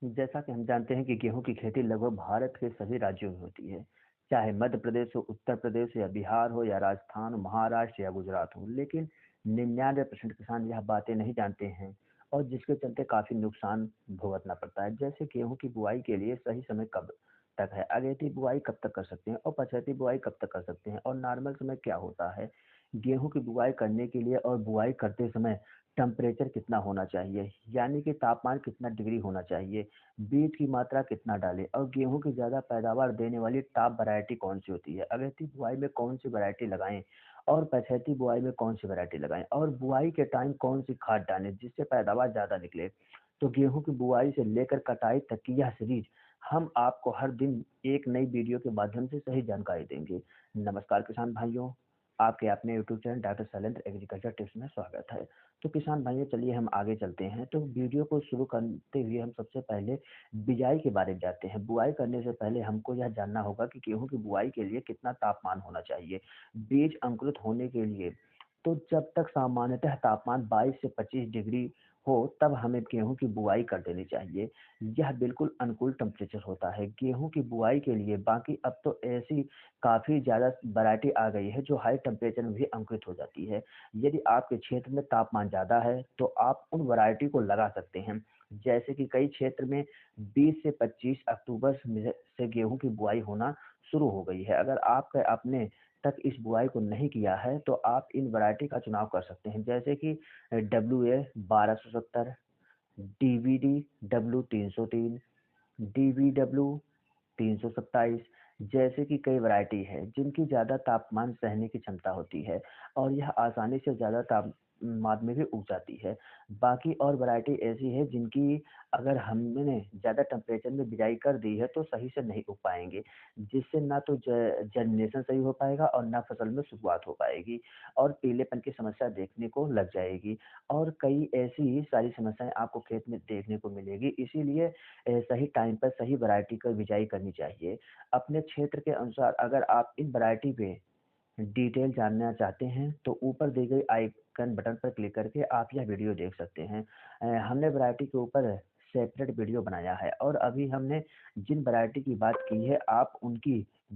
जैसा कि हम जानते हैं कि गेहूं की खेती लगभग भारत के सभी राज्यों में होती है। चाहे मध्य प्रदेश हो, उत्तर प्रदेश या बिहार हो या राजस्थान, महाराष्ट्र या गुजरात हो, लेकिन 99% किसान यह बातें नहीं जानते हैं और जिसके चलते काफी नुकसान भुगतना पड़ता है। जैसे गेहूं की बुआई के लिए सही समय कब तक है, अगेती बुआई कब तक कर सकते हैं और पछेती बुआई कब तक कर सकते हैं, और नॉर्मल समय क्या होता है। गेहूं की बुआई करने के लिए और बुआई करते समय टेम्परेचर कितना होना चाहिए, यानी कि तापमान कितना डिग्री होना चाहिए, बीज की मात्रा कितना डालें और गेहूं की ज़्यादा पैदावार देने वाली टॉप वैरायटी कौन सी होती है, अगेती बुआई में कौन सी वैरायटी लगाएं और पछेती बुआई में कौन सी वैरायटी लगाएं, और बुआई के टाइम कौन सी खाद डालें जिससे पैदावार ज़्यादा निकले। तो गेहूं की बुआई से लेकर कटाई तक की यह सीरीज हम आपको हर दिन एक नई वीडियो के माध्यम से सही जानकारी देंगे। नमस्कार किसान भाइयों, आपके अपने YouTube channel doctor Shailendra agriculture tips में स्वागत है। तो किसान भाइयों, चलिए हम आगे चलते हैं। तो वीडियो को शुरू करते हुए हम सबसे पहले बिजाई के बारे में जानते हैं। बुआई करने से पहले हमको यह जानना होगा कि गेहूं की बुआई के लिए कितना तापमान होना चाहिए बीज अंकुरित होने के लिए। तो जब तक सामान्यतः तापमान 22 से 25 डिग्री हो तब हमें गेहूं की बुआई कर देनी चाहिए। यह बिल्कुल अनुकूल टेम्परेचर होता है गेहूं की बुआई के लिए। बाकी अब तो ऐसी काफी ज्यादा वैरायटी आ गई है जो हाई टेम्परेचर में भी अंकुरित हो जाती है। यदि आपके क्षेत्र में तापमान ज्यादा है तो आप उन वैरायटी को लगा सकते हैं। जैसे कि कई क्षेत्र में 20 से 25 अक्टूबर से गेहूं की बुआई होना शुरू हो गई है। अगर आपके अपने तक इस बुआई को नहीं किया है तो आप इन वैरायटी का चुनाव कर सकते हैं, जैसे कि WA 1270, DVD W 303, DVW 327। जैसे कि कई वैरायटी है जिनकी ज़्यादा तापमान सहने की क्षमता होती है और यह आसानी से ज़्यादा तापमान में भी उग जाती है। बाकी और वैरायटी ऐसी है जिनकी अगर हमने ज़्यादा टेम्परेचर में बिजाई कर दी है तो सही से नहीं उग पाएंगे, जिससे ना तो जर्मिनेशन सही हो पाएगा और ना फसल में शुरुआत हो पाएगी और पीलेपन की समस्या देखने को लग जाएगी। और कई ऐसी सारी समस्याएं आपको खेत में देखने को मिलेगी। इसीलिए सही टाइम पर सही वैरायटी का बिजाई करनी चाहिए। अपने क्षेत्र के अनुसार अगर आप इन वैरायटी पे डिटेल जानना चाहते हैं तो ऊपर दी गई आइकन बटन पर क्लिक करके आप यह वीडियो देख सकते हैं। हमने वैरायटी के ऊपर सेपरेट वीडियो बनाया है और अभी हमने जिन वैरायटी की बात की है आप उनकी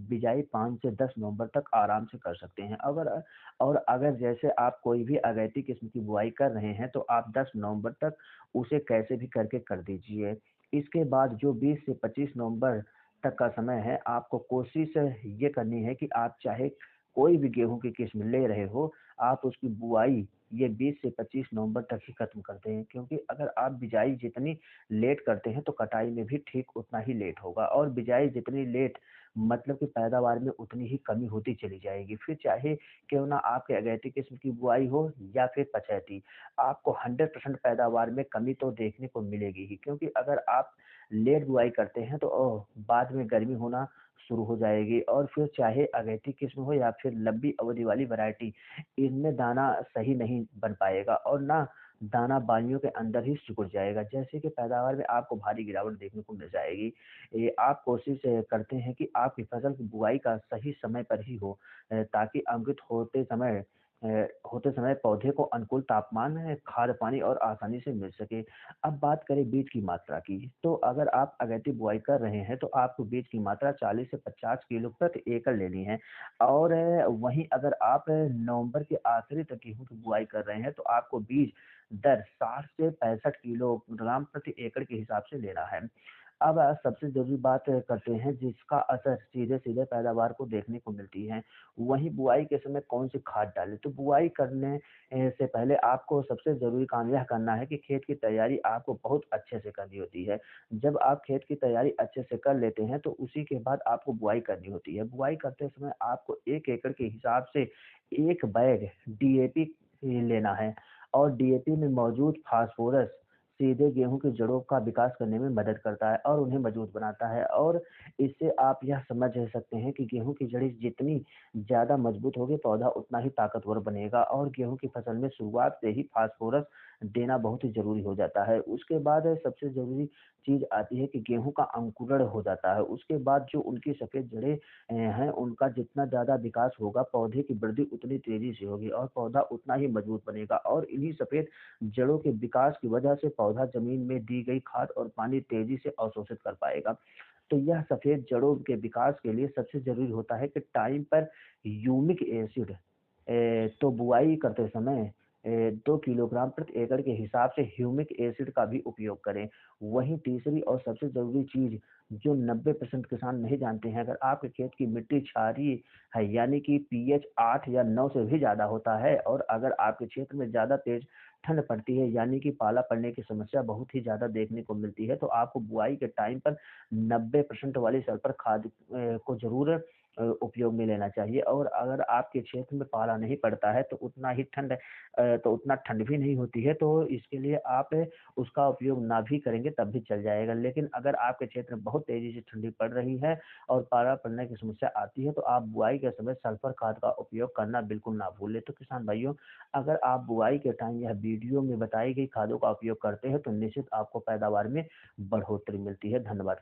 बिजाई 5 से 10 नवंबर तक आराम से कर सकते हैं। अगर और अगर जैसे आप कोई भी अगैती किस्म की बुआई कर रहे हैं तो आप 10 नवंबर तक उसे कैसे भी करके कर दीजिए। इसके बाद जो 20 से 25 नवंबर तक का समय है, आपको कोशिश ये करनी है कि आप चाहे कोई भी गेहूं की किस्म ले रहे हो, आप उसकी बुआई ये 20 से 25 नवंबर तक ही खत्म करते हैं, क्योंकि अगर आप बिजाई जितनी लेट करते हैं तो कटाई में भी ठीक उतना ही लेट होगा और बिजाई जितनी लेट मतलब कि पैदावार में उतनी ही कमी होती चली जाएगी। फिर चाहे क्यों ना आपके अगैती किस्म की बुआई हो या फिर पछैती, आपको 100% पैदावार में कमी तो देखने को मिलेगी ही, क्योंकि अगर आप लेट बुआई करते हैं तो बाद में गर्मी होना शुरू हो जाएगी और फिर चाहे अगैती किस्म हो या फिर लंबी अवधि वाली वैरायटी, इनमें दाना सही नहीं बन पाएगा और ना दाना बालियों के अंदर ही सिकुड़ जाएगा, जैसे कि पैदावार में आपको भारी गिरावट देखने को मिल जाएगी। ये आप कोशिश करते हैं कि आपकी फसल की बुआई का सही समय पर ही हो, ताकि अंकुरित अ, होते समय पौधे को अनुकूल तापमान, खाद पानी और आसानी से मिल सके। अब बात करें बीज की मात्रा की, तो अगर आप अगैती बुआई कर रहे हैं तो आपको बीज की मात्रा 40 से 50 किलो प्रति एकड़ लेनी है। और वहीं अगर आप नवंबर के आखिरी तक गेहूं की बुआई कर रहे हैं तो आपको बीज दर 60 से 65 किलोग्राम प्रति एकड़ के हिसाब से लेना है। अब सबसे जरूरी बात करते हैं जिसका असर सीधे सीधे पैदावार को देखने को मिलती है, वहीं बुआई के समय कौन सी खाद डालें। तो बुआई करने से पहले आपको सबसे ज़रूरी काम यह करना है कि खेत की तैयारी आपको बहुत अच्छे से करनी होती है। जब आप खेत की तैयारी अच्छे से कर लेते हैं तो उसी के बाद आपको बुआई करनी होती है। बुआई करते समय आपको 1 एकड़ के हिसाब से 1 बैग डीएपी लेना है और डीएपी में मौजूद फास्फोरस सीधे गेहूं की जड़ों का विकास करने में मदद करता है और उन्हें मजबूत बनाता है। और इससे आप यह समझ सकते हैं कि गेहूं की जड़ी जितनी ज़्यादा मजबूत होगी, पौधा उतना ही ताकतवर बनेगा और गेहूं की फसल में शुरुआत से ही फास्फोरस देना बहुत ही ज़रूरी हो जाता है। उसके बाद सबसे ज़रूरी चीज़ आती है कि गेहूँ का अंकुरण हो जाता है। उसके बाद जो उनकी सफ़ेद जड़ें हैं, उनका जितना ज़्यादा विकास होगा, पौधे की वृद्धि उतनी तेज़ी से होगी और पौधा उतना ही मज़बूत बनेगा और इन्हीं सफ़ेद जड़ों के विकास की वजह से पौधा ज़मीन में दी गई खाद और पानी तेज़ी से अवशोषित कर पाएगा। तो यह सफ़ेद जड़ों के विकास के लिए सबसे ज़रूरी होता है कि टाइम पर ह्यूमिक एसिड तो बुआई करते समय 2 किलोग्राम प्रति एकड़ के हिसाब से ह्यूमिक एसिड का भी उपयोग करें। वहीं तीसरी और सबसे ज़रूरी चीज़ जो 90% किसान नहीं जानते हैं, अगर आपके खेत की मिट्टी क्षारीय है यानी कि पीएच 8 या 9 से भी ज़्यादा होता है और अगर आपके क्षेत्र में ज़्यादा तेज़ ठंड पड़ती है यानी कि पाला पड़ने की समस्या बहुत ही ज़्यादा देखने को मिलती है, तो आपको बुआई के टाइम पर 90% वाली सल्फर खाद को ज़रूर उपयोग में लेना चाहिए और अगर आपके क्षेत्र में पाला नहीं पड़ता है तो उतना ठंड भी नहीं होती है, तो इसके लिए आप उसका उपयोग ना भी करेंगे तब भी चल जाएगा। लेकिन अगर आपके क्षेत्र में बहुत तेज़ी से ठंडी पड़ रही है और पाला पड़ने की समस्या आती है, तो आप बुआई के समय सल्फर खाद का उपयोग करना बिल्कुल ना भूलें। तो किसान भाइयों, अगर आप बुआई के टाइम यह वीडियो में बताई गई खादों का उपयोग करते हैं, तो निश्चित आपको पैदावार में बढ़ोतरी मिलती है। धन्यवाद।